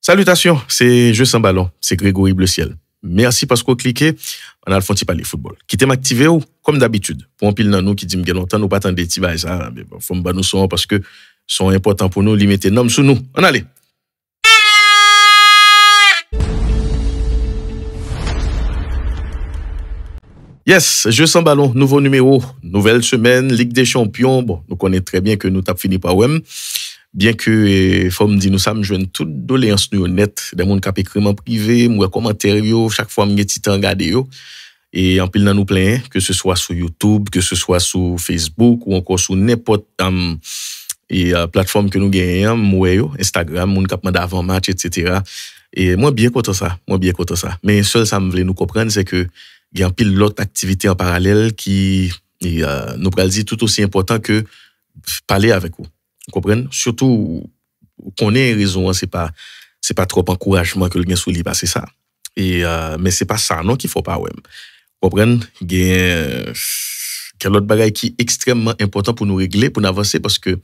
Salutations, c'est Jeux sans ballon, c'est Grégory Bleu-Ciel. Merci parce que vous cliquez, on a le fond de parler football. Quittez m'activer ou, comme d'habitude, pour un pile dans nous qui dit que longtemps, nous pas attendre des petits bails, ça, mais bon, faut me nous son parce que sont importants pour nous, limiter nom sous nous. On allez. Yes, Jeux sans ballon, nouveau numéro, nouvelle semaine, Ligue des Champions. Bon, nous connaissons très bien que nous t'avons fini par WEM. Bien que, faut me dire, nous sommes jeunes toute doléance nous net, des gens qui écrit en privé, moi commentaire chaque fois me petit temps regarder yo. Et en pile dans nous plein, que ce soit sur YouTube, que ce soit sur Facebook ou encore sur n'importe plateforme que nous gagnons, moi Instagram, moun k'ap mande avant match etc. Et moi bien content ça. Mais seul ça me voulait nous comprendre c'est que il y a un pile l'autre activité en parallèle qui nous pral dire tout aussi important que parler avec vous. Vous comprenez? Surtout qu'on ait raison, c'est pas trop encouragement que le gain sous lui passer ça. Et mais c'est pas ça non qu'il faut pas ouais. Vous comprenez? Il y a quel autre bagage qui est extrêmement important pour nous régler, pour nous avancer parce que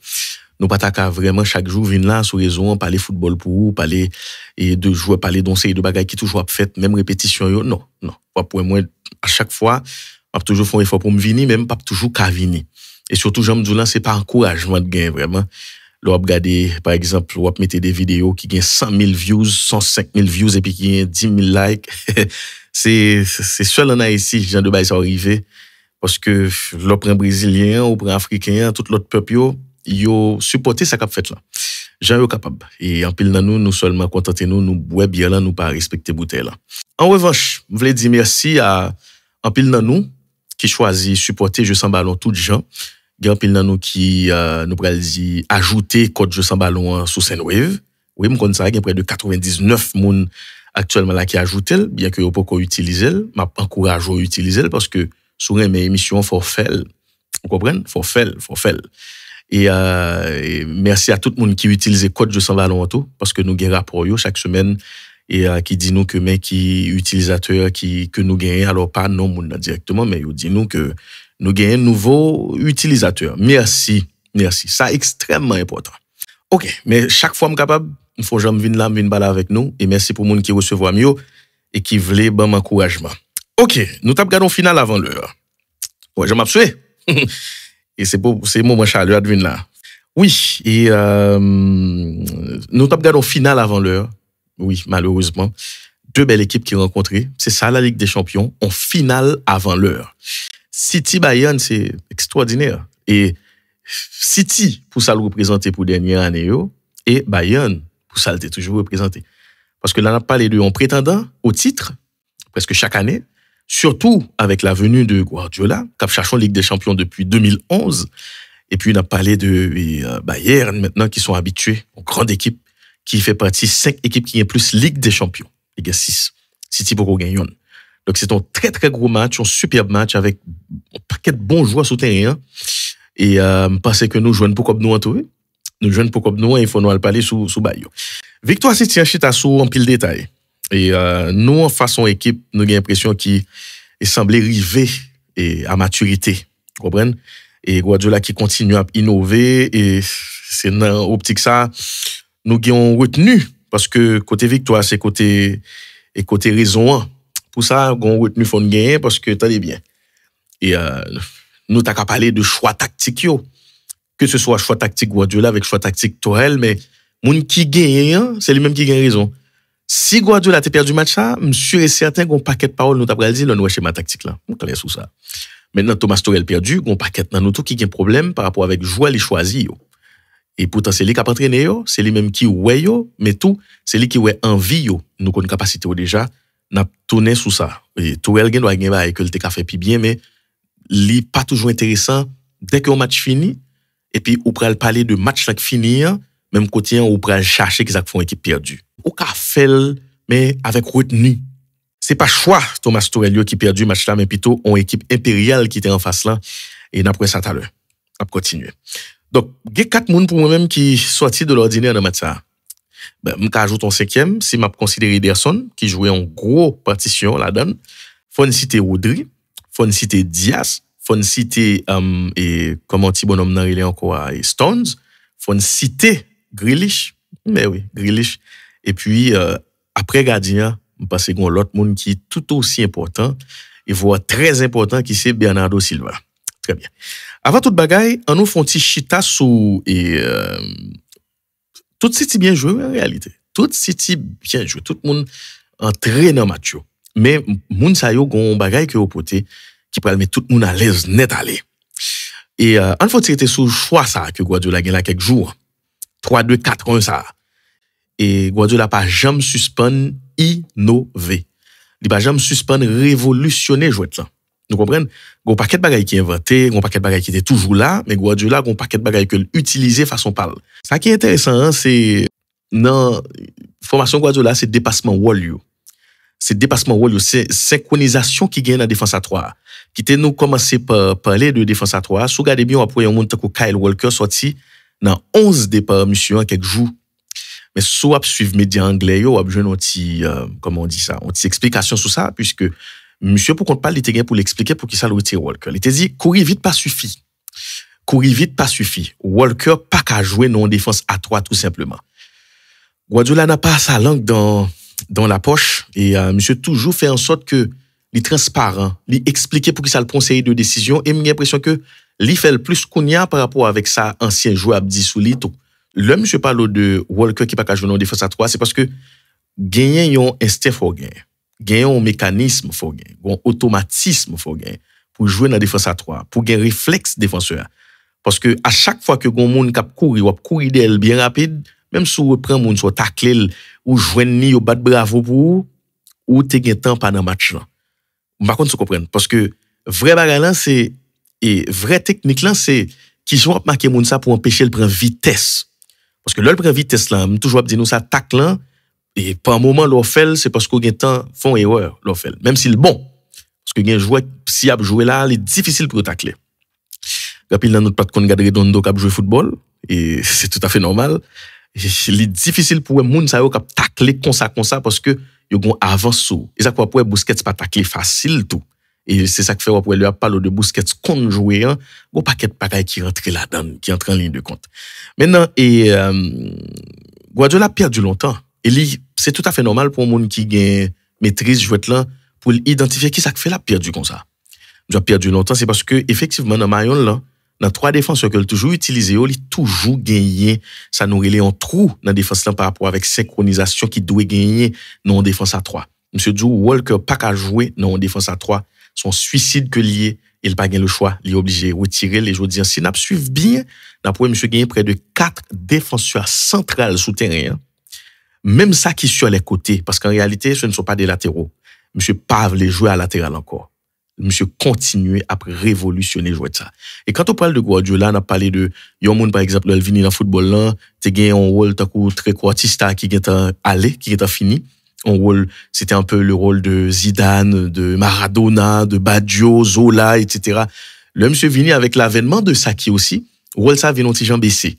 nous pas ta vraiment chaque jour venir là sur raison parler football pour vous, parler et de jouer parler d'un série de bagages qui toujours fait même répétition yo non pas pour moi à chaque fois pas toujours faire effort pour me venir même pas toujours qu'à venir. Et surtout, j'aime dire là, c'est pas encouragement de gain, vraiment. Là, on regarder, par exemple, on mettre des vidéos qui gagnent 100 000 views, 105 000 views et puis qui gagnent 10 000 likes. c'est seul en Haïti, genre de bail ça arrivé. Parce que l'autre brésilien, ou africain, tout l'autre peuple, yo supporté ça qu'a fait là. J'en yo capable. Et en pile dans nous seulement contenter nous boire bien là, nous pas respecter bouteille là. En revanche, je voulais dire merci à en pile dans nous qui choisit supporter Jeux sans ballon tout gens. Il y a un pile dans nous qui nous pral dire ajouter code Jeux sans ballon sur Sendwave. Oui, me connais ça, il y a près de 99 moun actuellement là qui ajoutent, bien que yo pas ko utiliser, m'a encourage à utiliser parce que sur mes émissions faut faire. Vous comprenez? Faut faire. Et merci à tout le monde qui utilise code Jeux sans ballon tout parce que nous gagnons rapport yo chaque semaine et qui dit nous que mais qui utilisateur que nous gagnons alors pas non moun directement mais yo dit nous que nous gagnons nouveau utilisateur. Merci, ça extrêmement important. OK, mais chaque fois me capable, il faut jamais venir parler avec nous et merci pour moun qui recevoir mieux et qui voulait bon encouragement. OK, nous t'a regardons finale avant l'heure. Ouais, je m'absoué. Et c'est moment chaleur de venir là. Oui, et nous t'a regardons finale avant l'heure. Oui, malheureusement, deux belles équipes qui rencontrées. C'est ça la Ligue des Champions en finale avant l'heure. City Bayern, c'est extraordinaire. Et City, pour ça le représenter pour dernière année, et Bayern, pour ça le toujours représenté. Parce que là, on a parlé de un prétendant au titre, presque chaque année, surtout avec la venue de Guardiola, qui a cherché Ligue des Champions depuis 2011. Et puis, on a parlé de Bayern, maintenant, qui sont habitués aux grandes équipes, qui fait partie 5 équipes qui ont plus Ligue des Champions. Il y a 6. City pour gagner. Donc, c'est un très, très gros match, un superbe match avec un paquet de bons joueurs sur terrain. Et, parce que nous jouons pour comme nous entourer. Nous jouons pour comme nous, il faut nous parler sous Bayo. Victoire City en chita sous en pile détail. Et, nous, en façon équipe, nous avons l'impression qu'il semblait arriver à maturité. Vous comprenez? Et Guardiola qui continue à innover et c'est dans l'optique ça, nous avons retenu parce que côté victoire, c'est côté raison. Pour ça, nous avons retenu faut gagner parce que t'allez bien. Et nous t'as qu'à parler de choix tactique que ce soit choix tactique Guardiola avec choix tactique Tourelle, mais moun qui gagne, c'est lui-même qui gagne raison. Si Guardiola a perdu le match ça, je suis sûr et certain qu'on paquet de paroles nous t'a pas dit le schéma tactique là. On clair sur ça. Maintenant Thomas Tuchel perdu, on paquet dans nous tout qui a un problème par rapport avec joueur li choisi yo. Et pourtant c'est lui qui a entraîné yo, c'est lui même qui ouais yo, mais tout, c'est lui qui ouais envie yo. Nous connait capacité déjà, n'a tourné sous ça. Et Tuchel gen doit gagner ba que le te fait puis bien mais li pas toujours intéressant dès que le match fini et puis ou pral parler de match là qui finir, même côté ou pral chercher qu'ils font équipe perdue. Ou ka fait mais avec retenue. C'est pas choix Thomas Tuchel qui perdu match là mais plutôt une équipe impériale qui était en face là et après ça tout à l'heure. On continuer. Donc, il y a 4 personnes pour moi-même qui sorti de l'ordinaire dans le match ça. Ben, je ajoute un 5e, si je considère Ederson, qui jouait en gros partition là-dedans. Faut citer Rodri, faut citer Diaz, faut citer, et comment petit bonhomme nan il est encore, Stones, faut citer Grealish, mais oui, Grealish, Et puis, après gardien, je pense qu'il y a l'autre monde qui est tout aussi important, et voire très important, qui c'est Bernardo Silva. Très bien. Avant toute bagaille, on nous font petit chita sous, et tout City bien joué en réalité. Tout City bien joué. Tout le monde entraîne en match. Mais, moun sa yo gon bagaille que au poté, qui peut mettre tout le monde à l'aise, net à l'aise. Et on faut tirer sous choix ça que Guardiola gagne là quelques jours. 3-2-4-1 ça. Et Guardiola pas jamais suspendre innover. Il pas jamais suspendre révolutionner jouet là. Vous comprenez? Gon paquet de bagaille qui inventé, gon paquet de bagaille qui était toujours là, mais Guardiola gon paquet de bagaille que l'utiliser façon parle. Ça qui est intéressant hein, c'est dans formation Guardiola c'est dépassement wall yo. C'est dépassement wall yo, c'est synchronisation qui gagne dans défense à 3. Qui était nous commencer par parler de défense à 3. Si vous regardez bien après un monde comme Kyle Walker sorti dans 11 départs monsieur en quelques jours. Mais si vous suivre médias anglais yo, vous avez besoin comment on dit ça, une petite explication sur ça puisque monsieur pour qu'on parle il était pour l'expliquer pour qui ça le retire Walker. Il était dit courir vite pas suffit. Courir vite pas suffit. Walker pas qu'à jouer non défense à 3 tout simplement. Guardiola n'a pas sa langue dans la poche et monsieur toujours fait en sorte que il transparent, il expliquer pour qui ça le conseiller de décision et j'ai l'impression que il fait le plus kounya par rapport avec sa ancien joueur Abdi Soulito. Le monsieur parle de Walker qui pas qu'à jouer en défense à 3, c'est parce que gagner un instinct faut gagner. Gagner un mécanisme faut gagner, un automatisme faut gagner pour jouer dans défense à 3, pour gagner réflexe défenseur. Parce que à chaque fois que gon moun k'ap courir, ou courir d'elle bien rapide, même si vous prend moun soit tacler ou joindre ou battre bravo pour ou te gen temps pendant match là. Par contre, vous comprenez parce que vrai bagarre là c'est et vraie technique là c'est qui sont marquer moun ça pour empêcher le prendre vitesse. Parce que là le prend vitesse là, toujours dire nous ça tac là et par moment l'on fait c'est parce qu'on gen temps font erreur l'on fait. Même si le bon parce que gen joueur si a jouer là, il est difficile pour tacler. Puis dans notre pas qu'on garde Redondo qui a joué football et c'est tout à fait normal. Il est difficile pour moun ça yo cap tacler comme ça parce que yo gon avance sou. Et ça quoi pour Busquets pas tacler facile tout. Et c'est ça que fait pour lui parler de Busquets qu'on jouer un bon paquet de bagaille qui rentre là-dedans, qui entre en ligne de compte. Maintenant et Guardiola a perdu longtemps. Et c'est tout à fait normal pour un monde qui gagne maîtrise jouet là pour identifier qui ça fait la perdu comme ça. Il a perdu longtemps c'est parce que effectivement dans maillon là dans 3 défenseurs que toujours utilisé, il toujours gagné ça nous relait en trou dans défense là par rapport avec synchronisation qui doit gagner non défense à 3. Monsieur Joe Walker pas qu'à jouer non défense à 3, son suicide que lié, il pas gagné le choix, il est obligé retirer les joueurs si n'a suivre bien, d'après monsieur gagné près de 4 défenseurs centrales souterrains. Même ça qui sur les côtés parce qu'en réalité ce ne sont pas des latéraux. Monsieur pas les jouer à latéral encore. Monsieur continuer à révolutionner jouer ça. Et quand on parle de Guardiola, on a parlé de yon moun par exemple, elle vini dans football là, te gagné un rôle très quartista qui est allé, qui est fini. Un rôle, c'était un peu le rôle de Zidane, de Maradona, de Baggio, Zola, etc. Le monsieur vini avec l'avènement de Saki aussi, rôle ça vient un petit Jean baissé.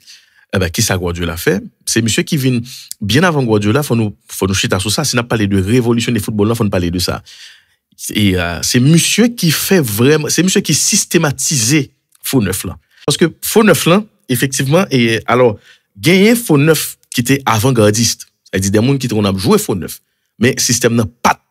Eh ben, qui ça Guardiola fait? C'est monsieur qui vient bien avant Guardiola, faut nous chita sur ça. Si on a parlé de révolution des football là, faut nous parler de ça. Et c'est monsieur qui fait vraiment, c'est monsieur qui systématisé faux neuf là. Parce que faux neuf là, effectivement, et alors, gagner faux neuf qui était avant-gardiste. C'est-à-dire des gens qui ont joué faux neuf. Mais système n'a pas,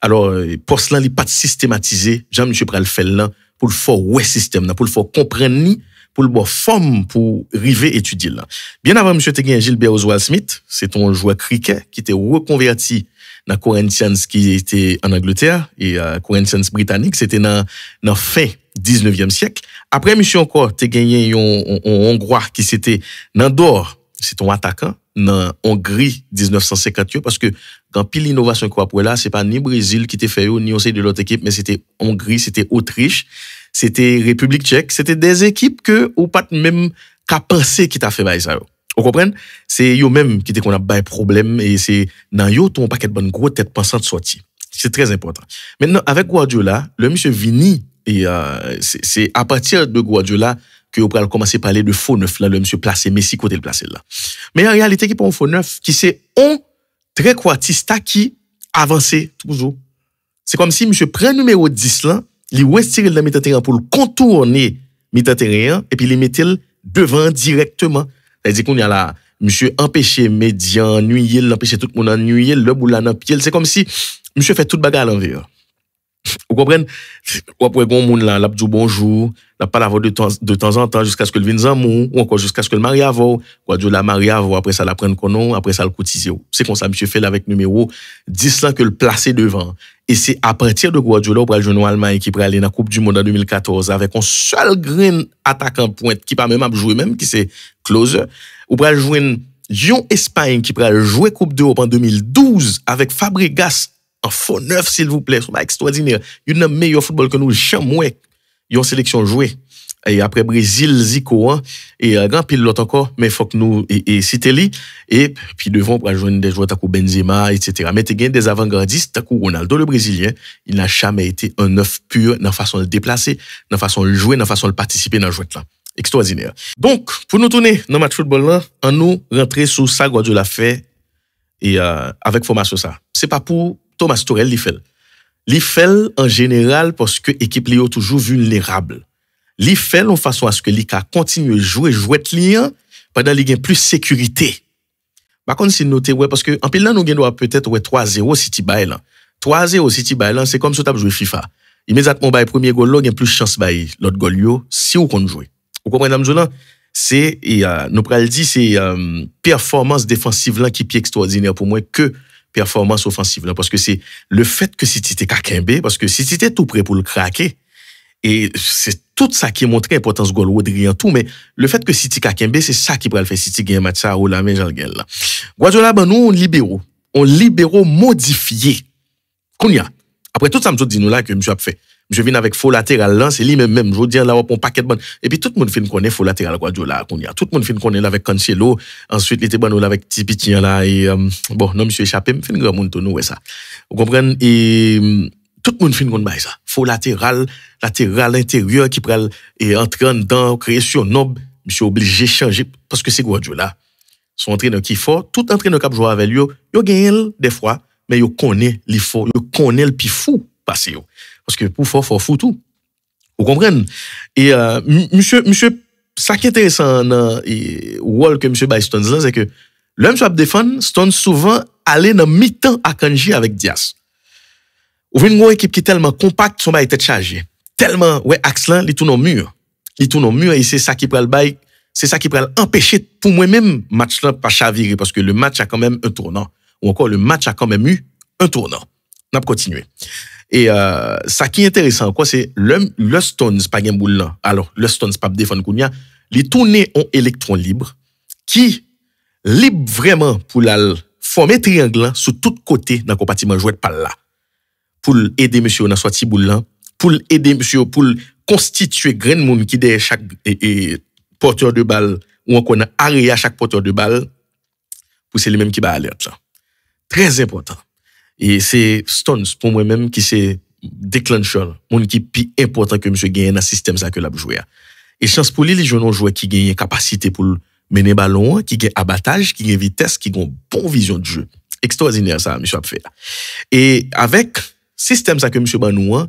alors, poste là, il n'est pas systématisé. Jean-Monsieur Pral fait là, pour le faire ouais système là, pour le faire comprendre ni, pour le bon forme, pour river étudier là. Bien avant, monsieur Teguen Gilbert Oswald Smith, c'est un joueur cricket qui était reconverti dans Corinthians qui était en Angleterre et Corinthians britannique, c'était dans fin 19e siècle. Après monsieur encore t'es gagné un Hongrois qui c'était Nandor, c'est ton attaquant dans Hongrie 1958 parce que dans pile innovation quoi pour là, c'est pas ni Brésil qui t'a fait ni aussi de l'autre équipe mais c'était Hongrie, c'était Autriche, c'était République tchèque, c'était des équipes que ou pas même qu'à penser qui t'a fait bail ça. Vous comprenez? C'est yo même qui te qu'on a bail problème et c'est dans yo ton paquet de bonne gros tête pensante sorti. C'est très important. Maintenant avec Guardiola, le monsieur vini et c'est à partir de Guardiola que on va commencer à parler de faux neuf là, le monsieur placé Messi côté le placé là. Mais en réalité qui pas un faux neuf qui c'est un très quartista qui avancé toujours. C'est comme si monsieur prend numéro 10 là, il retire le milieu terrain pour le contourner milieu terrain et puis il mettait devant directement. C'est-à-dire qu'on y a là, monsieur empêcher médias ennuyer, l'empêcher tout le monde ennuyer, le boula dans pied, c'est comme si monsieur fait toute bagarre à l'envers. Vous comprenez? Ou après, bon monde là, l'a dit bonjour, l'a pas de temps en temps jusqu'à ce que le vienne amour, ou encore jusqu'à ce que le mari avou, Guardiola mari avou, après ça la prenne konon, après ça le cotiser. C'est comme ça, monsieur fait avec numéro 10 là que le placer devant. Et c'est à partir de Guardiola, pour le jouer en Allemagne, qui pourrait aller dans la Coupe du Monde en 2014, avec un seul grain attaquant pointe, qui pas même à jouer même, qui c'est Closer, ou pour jouer Lyon Espagne, qui pourrait jouer Coupe d'Europe en 2012, avec Fabregas, en faux neuf, s'il vous plaît. C'est extraordinaire. Il y a un meilleur football que nous, jamais. Ils ont sélection jouée. Et après Brésil, Zico, hein, et grand pilote encore, mais il faut que nous, et citer et puis devant pour joindre des joueurs comme Benzema, etc. Mais tu des avant-gardistes, comme Ronaldo, le Brésilien, il n'a jamais été un neuf pur dans la façon de le déplacer, dans la façon de le jouer, dans la façon de participer dans le jeu là. Extraordinaire. Donc, pour nous tourner dans le match football là, on nous rentrer sous ça, Guardiola fait, et avec formation ça. C'est pas pour Thomas Tuchel li fait en général parce que l'équipe est toujours vulnérable. Li fait en façon à ce que li ka continue jouer client pendant li gagne plus sécurité. Par contre si noter ouais parce que en pile là nous doit peut-être ouais 3-0 City bay là. 3-0 City bay là c'est comme si tu as joué FIFA. Immédiatement bay premier goal là gagne plus chance bay l'autre goal yo si on compte jouer. Vous comprenez m'jou c'est nous pral dit c'est performance défensive là qui est extraordinaire pour moi que performance offensive là parce que c'est le fait que City était kakembe parce que City était tout prêt pour le craquer et c'est tout ça qui montre l'importance goal Rodri en tout mais le fait que City kakembe c'est ça qui pourrait le faire City gagner match ça ou la main Jean là Guardiola ben nous on libéraux modifié kounya après tout ça me dit nous là que monsieur a fait je viens avec faux latéral là c'est lui même je dis là on paquet de bonne et puis tout le monde fin connaît faux latéral Guardiola kounya tout le monde fin connaît avec Cancelo ensuite il était bon avec Tipitien là et bon non monsieur échappé me fin grand monde nous ouais ça vous comprenez et tout le monde fin connaît ça faux latéral intérieur qui pral et entrer dans création noble monsieur obligé changer parce que c'est Guardiola son entraîneur qui fort tout entraîneur qui joue avec lui yo gagne des fois mais yo connaît li fort yo connaît le plus fou passer parce que pour fort fou tout vous comprenez et monsieur ça qui est intéressant dans rôle que monsieur Bay Stones là c'est que l'homme soit défendre Stones souvent aller dans mi-temps à Kanji avec Diaz ou une équipe qui est tellement compacte son bail tête chargée tellement ouais axe là il tourne au mur et c'est ça qui prend le bail c'est ça qui prend empêcher pour moi même match là pas chavirer parce que le match a quand même un tournant ou encore le match a quand même eu un tournant on a continué et ça qui est intéressant quoi c'est le Stones pas gain boule là alors le Stones pas défendre kounya les tourner en électron libre qui libre vraiment pour la former triangle sur tout côté dans compartiment jouet par là pour aider monsieur dans sorti boule là pour aider monsieur pour constituer grain monde qui derrière chaque porteur de balle ou encore arrière chaque porteur de balle pour c'est lui même qui va alerte là très important et c'est Stones pour moi même qui c'est déclencheur monde qui plus important que monsieur gagne dans système ça que l'a jouer et chance pour lui les jeunes joueurs qui gagnent capacité pour mener ballon qui gagne abattage qui gagne vitesse qui ont bon vision de jeu extraordinaire ça monsieur a fait et avec système ça que monsieur Banou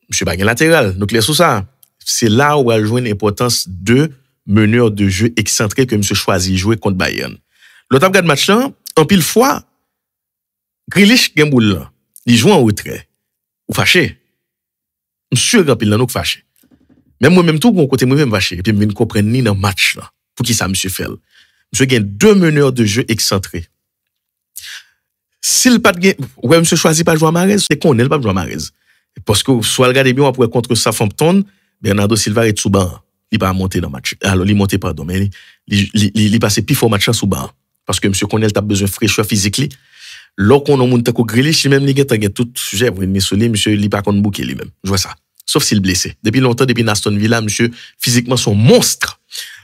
monsieur pas latéral donc les sous ça c'est là où elle joue une importance de meneur de jeu excentré que monsieur choisit jouer contre Bayern l'autre regarde match là en pile fois Grealish Gemboul là il joue en retrait ou fâché monsieur grand pile là nous fâché même moi même tout mon côté moi même fâché et puis me comprendre ni dans match là pour qui ça monsieur fait monsieur gagne deux meneurs de jeu excentrés s'il pas de ouais monsieur choisit pas jouer à Mahrez c'est qu'on elle pas jouer à Mahrez parce que soit regarder bien après contre Southampton Bernardo Silva est sous banc il pas monter dans match alors il monter pardon mais il passer plus fort match sous banc parce que monsieur connaît t'a besoin fraîcheur physique lorsqu'on a monté ko Grealish même il gagne tout sujet pour me monsieur il pas contre bouquet lui-même je vois ça sauf s'il blessé depuis longtemps depuis Aston Villa monsieur physiquement son monstre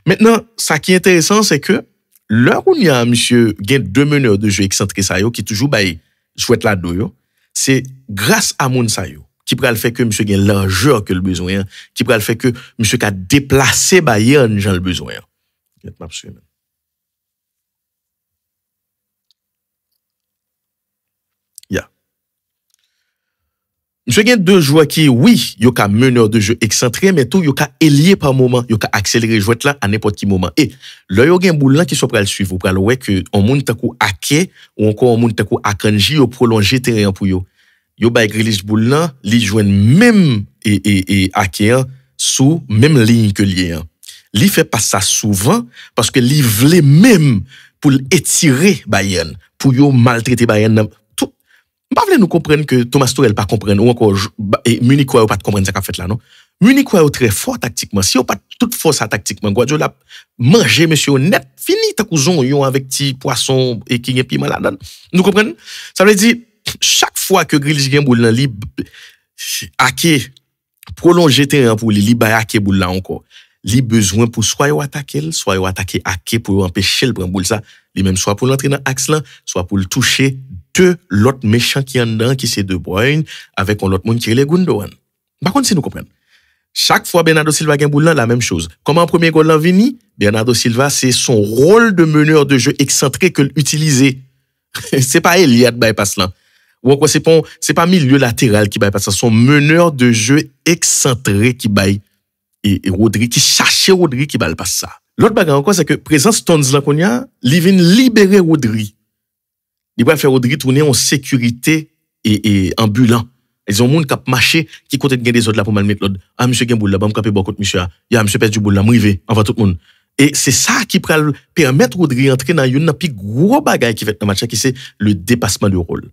maintenant ça qui est intéressant c'est que là où il y a monsieur gain deux meneurs de jeu excentrés ça yo qui toujours bail jouet là do c'est grâce à moun ça yo qui pourrait le faire que monsieur gain largeur que le besoin qui pourrait le faire que monsieur ka déplacer Bayern Jean le besoin Monsieur gen deux joueurs qui, oui, yo ka meneur de jeu excentré, mais tout yo ka ailier par moment, yo ka accélérer jouet là à n'importe qui moment. Et là yo gen boule là qui soit pral suivre, pral ouais que on moun takou Ake ou encore on moun takou Akanji yo prolonger terrain pour yo. Yo bay Grealish boule là, li joine même et Ake sous même ligne que li hein. Li fait pas ça souvent parce que li vle même pour étirer Bayern, pour yo maltraiter Bayern. Pas vle nous comprendre que Thomas Tuchel pas comprendre ou encore Munich ou pas comprendre ça qu'a fait là non. Munich est très fort tactiquement. Si on pas toute force tactiquement, Guardiola manger monsieur net fini ta couson yon avec petit poisson et qui gen piment là-dedans. Nous comprenons? Ça veut dire chaque fois que Grealish gen boule nan li Ake prolonger terrain pour li ba Ake boule là encore. Li besoin pour soit yo attaquer, soit yo attaquer Ake pour empêcher le prendre boule ça, li même soit pour l'entrer dans axe là, soit pour le toucher deux l'autre méchant qui en dedans qui c'est De Bruyne avec un autre monde qui est les Gundogan. Par contre si nous comprenons. Chaque fois Bernardo Silva gagne boule là la même chose. Comment en premier goal là vini, Bernardo Silva c'est son rôle de meneur de jeu excentré que l'utiliser. C'est pas Eliade bypass là. Ou encore c'est pas milieu latéral qui bypass ça, son meneur de jeu excentré qui baille et Rodri qui cherche Rodri qui balle passe ça. L'autre bagarre encore c'est que présence Stones là qu'on y a, li vinn libérer Rodri. Il va faire Rodri tourner en sécurité et ambulant. Ils ont monde qui a marché qui côté de des autres là pour mal mettre l'autre. Ah monsieur Gemboul là, ba me camper bon contre monsieur. Ya monsieur pèse du boule là, m'rivé avant tout le monde. Et c'est ça qui peut permettre Rodri entrer dans une plus gros bagaille qui fait dans match qui c'est le dépassement de rôle.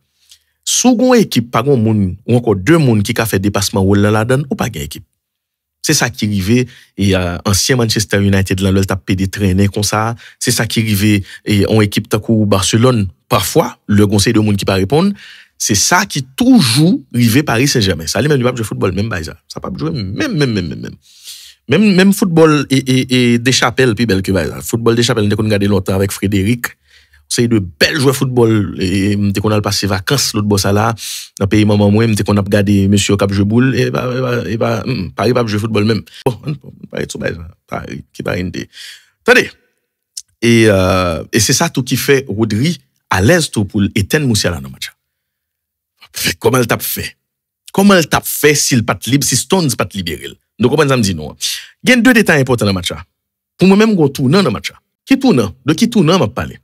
Second équipe pas gon monde ou encore deux monde qui a fait dépassement rôle là dedans ou pas gagne équipe. C'est ça qui arrivait et ancien Manchester United là le tape des traîner comme ça, c'est ça qui arrivait et en équipe takou Barcelone parfois le conseil de monde qui pas répondre, c'est ça qui toujours arrivé Paris Saint-Germain. Ça lui même pas jouer football même pas ça. Ça pas jouer même football et des chapelles plus belle que ça. Football des chapelles on regarder longtemps avec Frédéric. C'est de belles joueurs football et m'était qu'on a passé vacances l'autre boss là dans pays maman moi m'était qu'on a regardé monsieur cap jouer boule et pas Paris pas jouer football même bon pas tout Paris qui pas indé attendez et c'est ça tout qui fait Rodri à l'aise tout pour éteindre Musiala dans match comment elle t'a fait s'il pas libre si Stones pas libéré donc comment ça me dit non il y a deux détails importants dans match pour moi même go tournant dans match qui tournant de qui tournant m'a parlé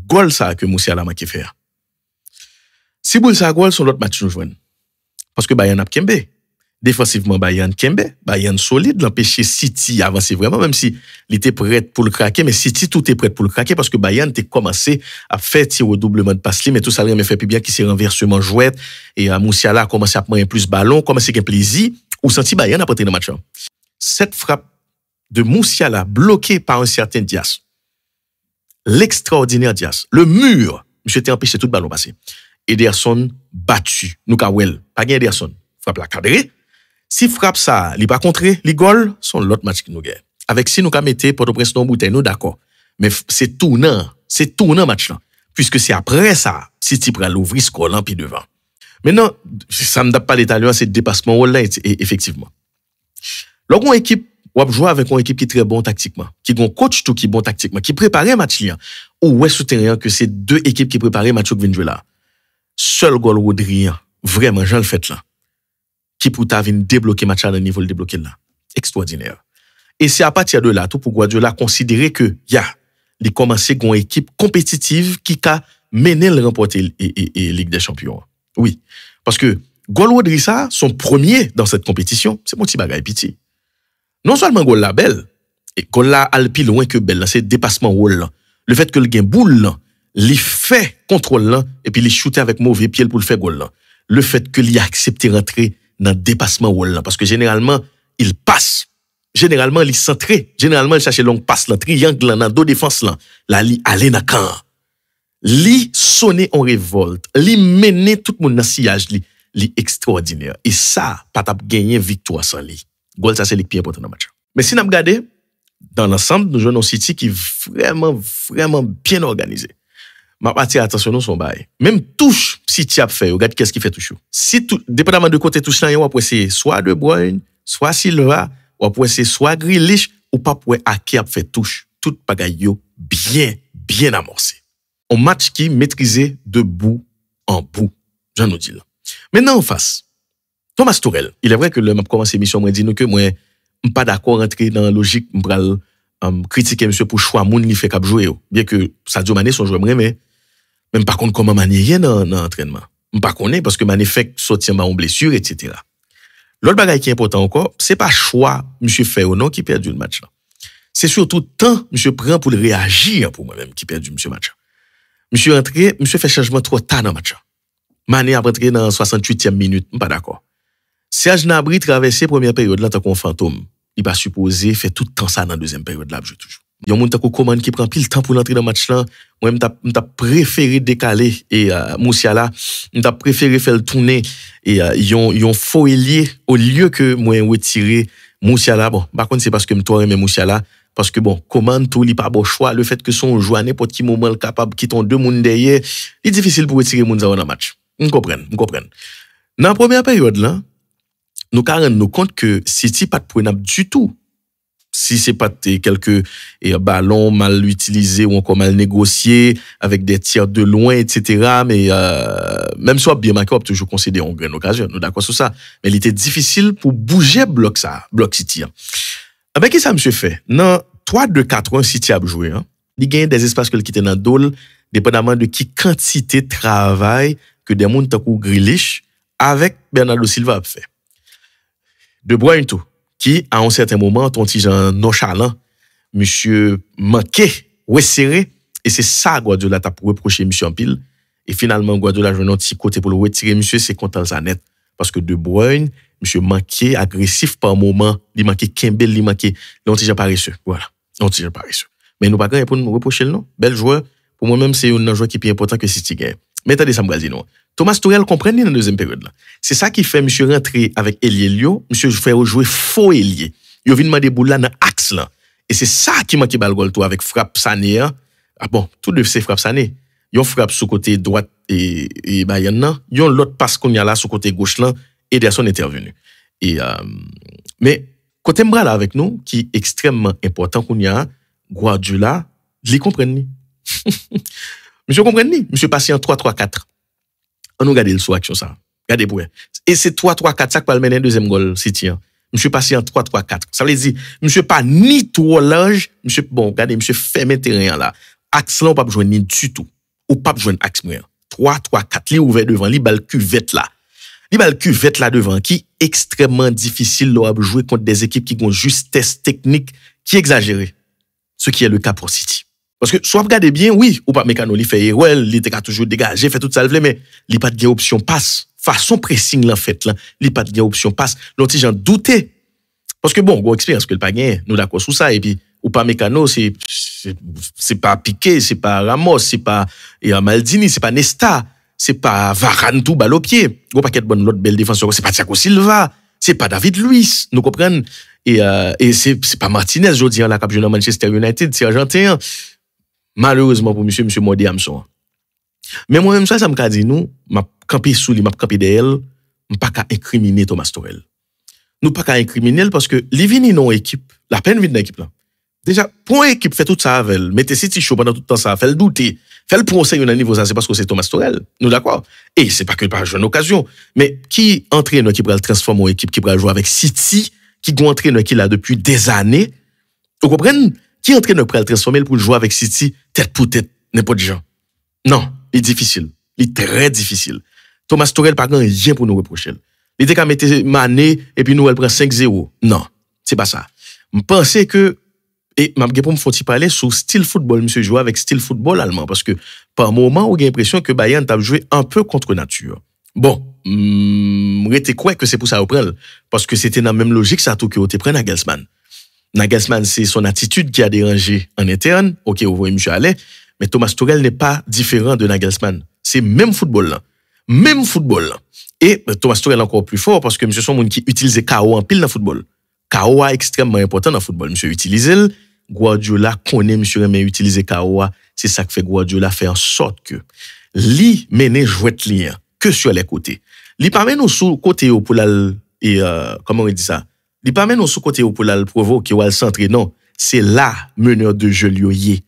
goal ça que Musiala m'a qui fait. Si boule ça goal son l'autre match nous joindre. Parce que Bayern a Kembe. Défensivement Bayern Kembe, Bayern solide, l'empêcher City avancer vraiment même si il était prêt pour le craquer mais City tout est prêt pour le craquer parce que Bayern était commencé à faire tir au doublement de passe mais tout ça rien fait plus bien qui s'est renversement jouet et Musiala a commencé à prendre plus ballon, commencé à gagner plaisir ou senti Bayern a porté dans match. Cette frappe de Musiala bloquée par un certain Diaz. L'extraordinaire Diaz. Le mur, monsieur était empêché tout le ballon passer. Ederson battu. Nous kawel, pas gain Ederson. Frappe la cadré. Si frappe ça, il pas contré, li goal, son l'autre match qui nous gagne. Avec si nous ka mette Port-au-Prince dans bouteille, nous d'accord. Mais c'est tournant match là. Puisque c'est après ça, City pral ouvrir score là puis devant. Maintenant, ça me date pas l'italien, c'est dépassement rôle là effectivement. Lorsqu'on équipe ou jouer avec une équipe qui est très bon tactiquement, qui a un coach tout qui est bon tactiquement, qui prépare un match là, ou ouais souterrain que c'est deux équipes qui préparent un match qui viennent jouer là. Seul goal Rodri, vraiment, Jean le fait là, qui pour ta venir débloquer match à un niveau le débloquer là. Extraordinaire. Et c'est à partir de là, tout pour Guardiola considérer que, il commence une équipe compétitive qui a mené le remporter et Ligue des Champions. Oui. Parce que, goal Rodri ça, son premier dans cette compétition, c'est mon petit bagay piti. Non seulement goal la belle, et goal la alpi loin que belle, c'est dépassement rôle. Le fait que le gain boule, il fait contrôle là, et puis il shoot avec mauvais pied pour le faire goal là. Le fait que il a accepté rentrer dans dépassement rôle là, parce que généralement, il passe. Généralement, il centré. Généralement, il cherche long passe là, triangle là, dans deux défenses là. Là, il allait dans camp. Li sonner en révolte. Li mener tout le monde dans sillage li extraordinaire. Et ça, pas t'a gagner victoire sans li. Goal, ça, c'est le plus important dans le match. Mais si nous regardons, dans l'ensemble, nous jouons un City qui est vraiment bien organisé. Ma partie, attention, nous sommes bail. Même touche, City a fait, regarde qu'est-ce qui fait touche. Si tout, dépendamment de côté touche là, on va essayer soit De Bruyne, soit Silva, on va essayer soit Grealish, ou pas pour Ake a fait touche. Tout bagaille bien amorcé. Un match qui maîtrisé de bout en bout. J'en nous dis là. Maintenant, en face, Thomas Tuchel, il est vrai que le m'a commencé l'émission, moi, dit nous que moi, pas d'accord rentrer dans la logique, m'pral critiquer monsieur pour choix moun li fait cap jouer. Bien que Sadio Mané son joueur mais même par contre comment Mané rien dans l'entraînement. M'pas connaît parce que Mané fait sortir en blessure, etc. L'autre bagage qui est important encore, c'est pas choix monsieur fait ou non qui perdu le match là. C'est surtout temps monsieur prend pour réagir pour moi-même qui perdu monsieur match. Monsieur entré, monsieur fait changement trop tard dans le match. Mané a rentré dans 68e minute, pas d'accord. Serge Gnabry traversé première période là tant qu'on fantôme. Il pas supposé faire tout le temps ça dans deuxième période là, je toujours. Il y a un monde qui commande qui prend pile temps pour l'entrer dans le match là. Moi m't'a préféré décaler et Moussiala, m't'a préféré faire le tourner et yon faux ailier au lieu que moi retirer Moussiala. Bon, par contre c'est parce que m'toi aime Moussiala parce que bon, commande tout, il pas bon choix, le fait que son joueur n'importe qui moment capable qui ton deux monde derrière, il est difficile pour retirer moun dans le match. On comprend. Dans la première période là, nous nous compte que City pas de prenable du tout. Si c'est pas quelques ballons mal utilisés ou encore mal négociés avec des tirs de loin, etc. Mais même soit bien marqué, on peut toujours considérer une grande occasion. Nous d'accord sur ça. Mais il était difficile pour bouger bloc City. Ah ben, qu'est-ce que ça monsieur fait? Non, 3-2-4-1 City a joué. Il gagne des espaces que le quitte dans dol, dépendamment de qui quantité de travail que des monde tant Grealish avec Bernardo Silva a fait. De Bruyne tout, qui à un certain moment ton petit Jean nonchalant monsieur manqué resserré et c'est ça Guardiola t'a pour reprocher monsieur en pile et finalement Guardiola joue un petit côté pour le retirer monsieur c'est content ça net parce que De Bruyne monsieur manqué agressif par moment il manqué Kembel il manqué un petit Jean paresseux voilà un petit Jean paresseux mais nous pas grand pour nous reprocher le non bel joueur pour moi même c'est un joueur qui est plus important que City gagne mais attendez ça me dit non Thomas Tuchel comprend dans la deuxième période là. C'est ça qui fait monsieur rentrer avec Elielio, monsieur fait jouer faux ailier. Il vient demander boule là dans axe là. Et c'est ça qui manque balle goal tout avec frappe Sané. Ah bon, tout de c'est frappe Sané. Yon frappe sur côté droite et Bayern nan, yon l'autre passe qu'on y a là sur côté gauche là, Ederson intervenu. Et mais côté Mbra là avec nous qui est extrêmement important qu'on y a Guardiola, il comprend ni. Monsieur comprend ni, monsieur passé en 3-3-4. On nous regarde le sous action ça. Regardez pour. Et c'est 3-3-4 ça qui va le mener deuxième goal City. Monsieur passé en 3-3-4. Ça veut dire monsieur pas ni trop large, monsieur bon, regardez monsieur ferme terrain là. Axe là on pas jouer ni du tout. Ou pas jouer axe moyen. 3-3-4 li ouvert devant, li bal cuvette là. Li bal cuvette là devant qui extrêmement difficile de jouer contre des équipes qui ont justesse technique qui exagérée. Ce qui est le cas pour City. Parce que soit regardez bien, oui, ou pas mécano, il fait erreur, il était toujours dégagé, fait tout ça, mais il pas de option passe. Façon pressing là fait là, il pas de option passe. L'autre j'en doutais. Parce que bon, expérience que le pas gagné, nous d'accord sur ça et puis ou pas mécano, c'est pas Piqué, c'est pas Ramos, c'est pas Maldini, c'est pas Nesta, c'est pas Varane tout balle au pied. Gros paquet de bonne l'autre belle défenseur, c'est pas Thiago Silva, c'est pas David Luiz, nous comprenons et c'est pas Martinez jodi là cap jouer Manchester United, c'est argentin. Malheureusement pour monsieur Modi Amson. Mais moi même ça me dit nous m'a camper sous lui m'a camper derrière pas qu'à incriminer Thomas Tuchel. Nous pas qu'à incriminer parce que li vini non équipe, la peine vient dans équipe là. Déjà pour une équipe fait tout ça avec elle, mettez City chaud pendant tout le temps ça, fait le douter, fait le procès au niveau ça c'est parce que c'est Thomas Tuchel. Nous d'accord. Et c'est pas que par une occasion, mais qui entraîneur qui va le transformer en équipe qui va jouer avec City, qui est entraîneur qui là depuis des années. Vous comprenez? Qui entraîneur pour le transformer pour jouer avec City tête pour tête n'importe gens. Non, il est difficile, il est très difficile. Thomas Tuchel pas rien pour nous reprocher. Il était qu'à mettre Mané et puis nous elle prend 5-0. Non, c'est pas ça. Je pensais que et m'a pour me faut parler sur style football monsieur jouer avec style football allemand parce que par moment on a l'impression que Bayern t'a joué un peu contre nature. Bon, j'étais quoi que c'est pour ça reprendre parce que c'était dans la même logique ça tout que tu prends Nagelsmann. Nagelsmann, c'est son attitude qui a dérangé en interne. OK, vous voyez monsieur aller, mais Thomas Tuchel n'est pas différent de Nagelsmann. C'est même football là. Même football là. Et Thomas Tuchel est encore plus fort parce que monsieur son monde qui utilise KO en pile dans football. KO est extrêmement important dans football. Monsieur utilise Guardiola connaît monsieur mais utiliser KO, c'est ça que fait Guardiola fait en sorte que li mène jouette lien que sur les côtés. Li pas mène sous côté pour la et comment on dit ça? Li pas mène sous côté pour la provoquer ou al centrer non, c'est là meneur de jeu lié.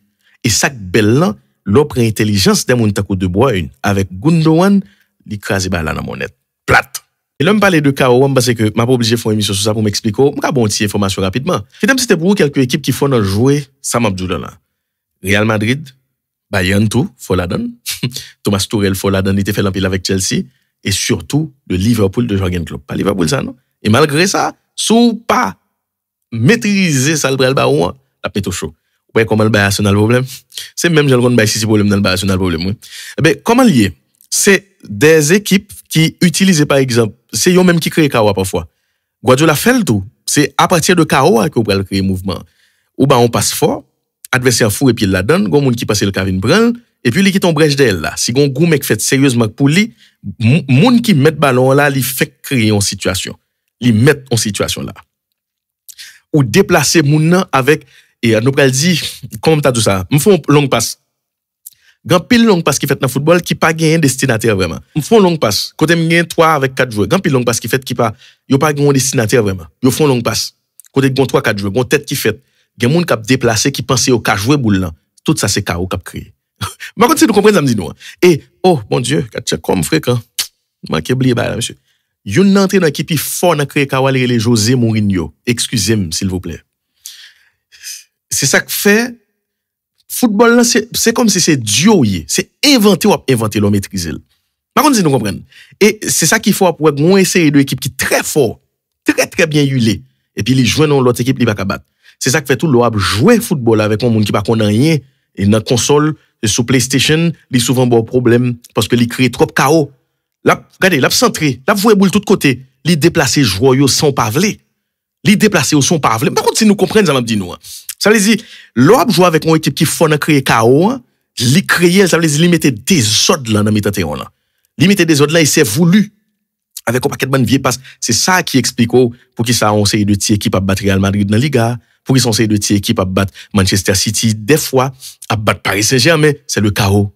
Et ça belle là, l'opre intelligence des moun takou De Bruyne avec Gundogan, li crase balle dans monette. plate. Et là, me parler de KO, parce que m'a pas obligé de faire une émission sur ça pour m'expliquer. Je bon petite information rapidement. C'était pour quelques équipes qui font dans jouer ça m'a dit là. Real Madrid, Bayern tout, faut la donne. Thomas Tuchel faut la donne, il était fait l'empile avec Chelsea et surtout le Liverpool de Jürgen Klopp. Pas Liverpool ça non. Et malgré ça, sous pas maîtriser ça le bras le baron, la pète au chaud. Ouais, comment le bail Arsenal problème? C'est même j'ai le bail si problème dans le bail Arsenal problème oui. Eh ben comment lié? C'est des équipes qui utilisent par exemple, c'est eux même qui créent KO parfois. Guardiola fait le tout. C'est à partir de KO que vous pouvez créer mouvement. Ou ben on passe fort, adversaire fou et puis il la donne, gon moun qui passe le Kevin Brand et puis il qui ton brèche d'elle là. Si gon gou mec fait sérieusement pour lui, moun qui met ballon là, il fait créer une situation. Il met en situation là. Ou déplacer moun nan avec et nous pral dit comme t'as dit ça, me font long passe. Grand pile long passe qui fait dans football qui pas gagné destinataire vraiment. Me font long passe. Côté me gagne 3 avec 4 joueurs. Grand pile long passe qui fait qui pas yo pas gagné destinataire vraiment. Yo font long passe. Côté gon 3 4 joueurs, gon tête qui fait gen moun k'ap déplacer qui pense au ka jouer boule là. Tout ça c'est KO k'ap créé. Par contre si nous comprenons ça me dit nous. Et oh mon Dieu, comme fréquent. Manqué oublier ba monsieur. Yon entré dans équipe fort dans créer KO les José Mourinho. Excusez-moi s'il vous plaît. C'est ça que fait football là c'est comme si c'est Dieu c'est inventé ou inventé l'on maîtriser. Par contre si nous comprenons. Et c'est ça qu'il faut pour une essayer de équipe qui très fort, très bien huilé et puis les jouer dans l'autre équipe il va battre. C'est ça qui fait tout l'OAB jouer football avec un monde qui pas connaît rien et dans console sur PlayStation, il souvent bon problème parce que il crée trop chaos. Là, regardez, là centré, là voyez boule de tous côtés, il déplacer joueur sans pavler. Il déplacer au son pavler. Par contre si nous comprenons ça m'a dit nous. Ça veut dire l'OAB joue avec une équipe qui faut créer chaos, il créer ça veut dire il mettait des ordres là dans mi-temps terrain là. Il mettait des ordres là et c'est voulu. Avec un paquet de bonnes vieilles passes, c'est ça qui explique pour qui ça on série de petits équipes à battre Real Madrid dans la Liga. Pour qu'ils sont ces deux équipes à battre Manchester City, des fois, à battre Paris Saint-Germain, c'est le chaos.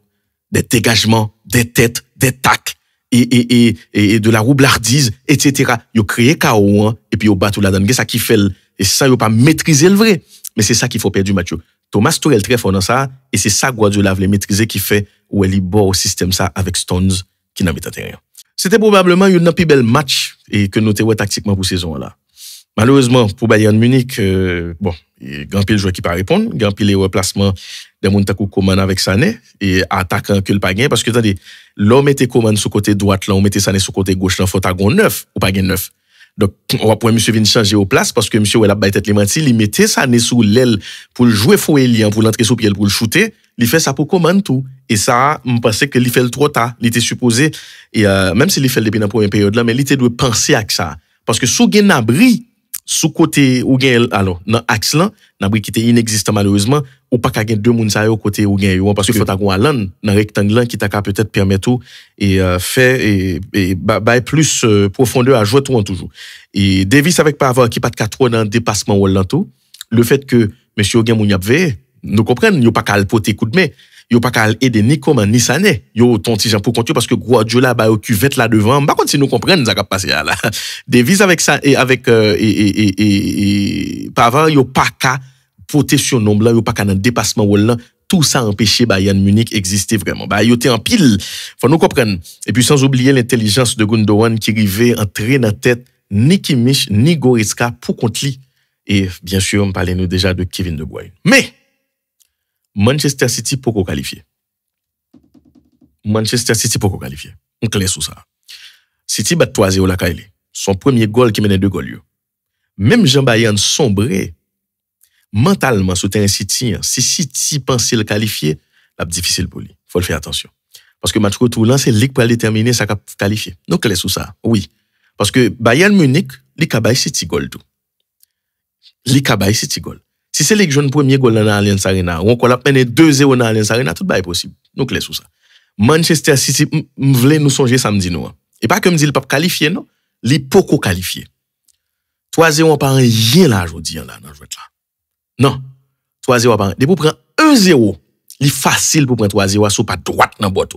Des dégagements, des têtes, des tacs, et de la roublardise, etc. Ils ont créé chaos, et puis ils ont battu la donne. C'est ça qui fait, et ça, ils n'ont pas maîtrisé le vrai. Mais c'est ça qu'il faut perdre du match. Thomas Tuchel très fort dans ça, et c'est ça Guardiola voulait maîtriser qui fait, où elle est bon au système ça, avec Stones, qui n'a pas rien. C'était probablement un plus bel match, et que nous avons tactiquement pour saison là. Malheureusement, pour Bayern Munich, bon, grand pile joueur qui pas répondre, grand pile les replacements des moun takou Coman avec Sané et attaquant que le pas gain parce que attendez, l'homme était Coman sur côté droite là, on mettait Sané sur côté gauche là, faut ta gon 9 ou pas gain 9. Donc on va pour monsieur venir changer au place parce que monsieur ouais la baille tête les menti, il mettait Sané sous l'aile pour le jouer faux Elian pour l'entrer sous pied pour le shooter, il fait ça pour Coman tout et ça me pensais que il fait le trop tard, il était supposé et même s'il fait depuis dans la première période là, mais il était doit penser à ça parce que sous gain abri sous côté ou gain alors dans axe là n'abri qui était inexistant malheureusement ou pas qu'à gain deux moun ça au côté ou gain parce que faut ta gon Alan dans rectangle là qui t'a peut-être permettre tout et faire et plus profondeur à jouer tout en toujours et Davis avec Pavard qui pas de 4 dans dépassement ou là tout le fait que monsieur gain moun y a veillé nous comprenons yo pas qu'à le porter coup de main yo pas qu'à aider ni Coman ni Sané yo ton petit Jean pour compter parce que Guardiola ba au cuvette là devant par contre si nous comprenons ça va passer là Davis avec ça et avec Pavard yo pas qu'à porter sur nombre là yo pas qu'à dans dépassement wall là tout ça empêcher Bayern Munich exister vraiment yo était en pile faut nous comprendre et puis sans oublier l'intelligence de Gundogan qui arrivait entrer dans tête ni Kimmich ni Goretzka pour contre lui et bien sûr on parlait nous déjà de Kevin De Bruyne mais Manchester City pour qualifier. Manchester City pour qualifier. On clair sur ça. City bat 3-0 la Kaili. Son premier goal qui menait 2 goals. Même Jean Bayern sombré mentalement sur terrain City. Si City pensait le qualifier, c'est difficile pour lui. Faut le faire attention. Parce que match retour là c'est ligue pour déterminer ça qualifier. Donc clair sur ça. Oui. Parce que Bayern Munich, li ka bay City goal tout. Li ka bay City goal. Si c'est les jeunes premier goal dans Allianz Arena, ou on a mené 2-0 dans Allianz Arena, tout est possible. Nous clair sur ça. Manchester City m'vle nous songer samedi nous. Et pas que me dit le pas qualifié non, li poko qualifié. 3-0 on pas rien là aujourd'hui là dans jouet là. Non. 3-0 pas. Depuis prendre 1-0, li facile pour prendre 3-0 sur pas droite dans boîte.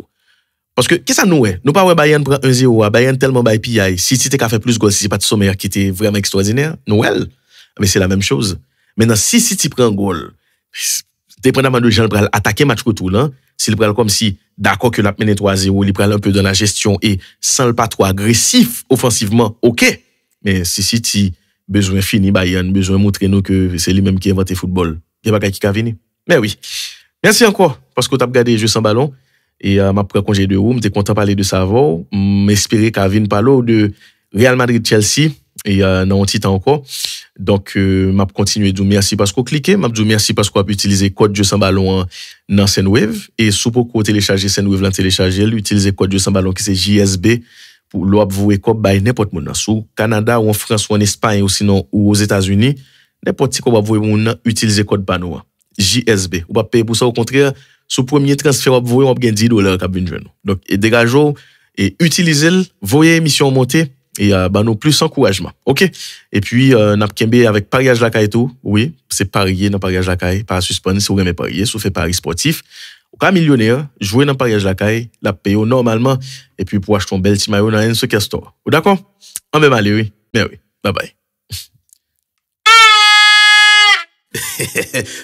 Parce que qu'est-ce ça nous est? Nous pas ouais Bayern prend 1-0, Bayern tellement bay PI. City t'es fait plus goal, si c'est pas de sommaire qui était vraiment extraordinaire. Noël. Mais c'est la même chose. Maintenant, si tu prends un goal, dépendamment de gens qui attaquer match retour là, s'il prend comme si d'accord que l'a mené 3-0, il prend un peu dans la gestion et sans le pas trop agressif offensivement, OK. Mais si City besoin fini Bayern, besoin montrer nous que c'est lui-même qui a inventé football. Il n'y a pas qui va venir. Mais oui. Merci encore parce que tu as regardé les jeux sans ballon et m'a pris congé de room, t'es content de parler de ça avant, m'espérer qu'à vienne parler de Real Madrid Chelsea et dans un petit temps encore. Donc m'a continuer de merci parce qu'on cliquez, m'a dit merci parce qu'on a utiliser code jeu sans ballon dans Sendwave et sous pour télécharger Sendwave là télécharger, utiliser code jeu sans ballon qui c'est JSB pour l'obvouer comme by n'importe monde sous Canada ou en France ou en Espagne ou sinon ou aux États-Unis, n'importe qui qu'on va vouer moun utiliser code panneau JSB. Ou pas payer pour ça au contraire, sous premier transfert on va gagner $10 qu'a vinn jeune. Donc et dégageons et utilisez-le, voyez émission monter et nous plus encouragement. OK. Et puis n'a kembe avec pariage la caille tout. Oui, c'est parier dans pariage la caille, pas suspendre si vous aimez parier, si vous faites pari sportif. Ou pas millionnaire, jouer dans pariage la caille, la paye normalement et puis pour acheter un bel petit maillot dans un Soccer Store. Ou d'accord? On même aller oui. Mais oui. Bye bye.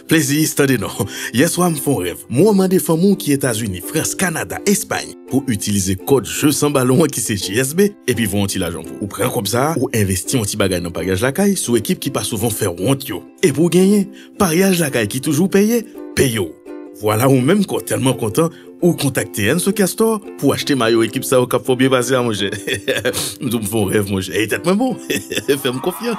Plaisir, attendez non. Hier soir, me font rêve. Moi, je demande famille qui États-Unis, France, Canada, Espagne pour utiliser code jeu sans ballon qui c'est JSB et puis vont l'argent pour ou prendre comme ça ou investir un petit bagage dans pariage la caille sous équipe qui pas souvent faire honte yo. Et pour gagner, pariage la caille qui toujours payé, payo. Voilà ou même quand tellement content ou contacter un Soccer Store pour acheter maillot équipe ça au cap faut bien passer à manger. Nous me font rêve manger. Et tête moi bon. Fais-moi confiance.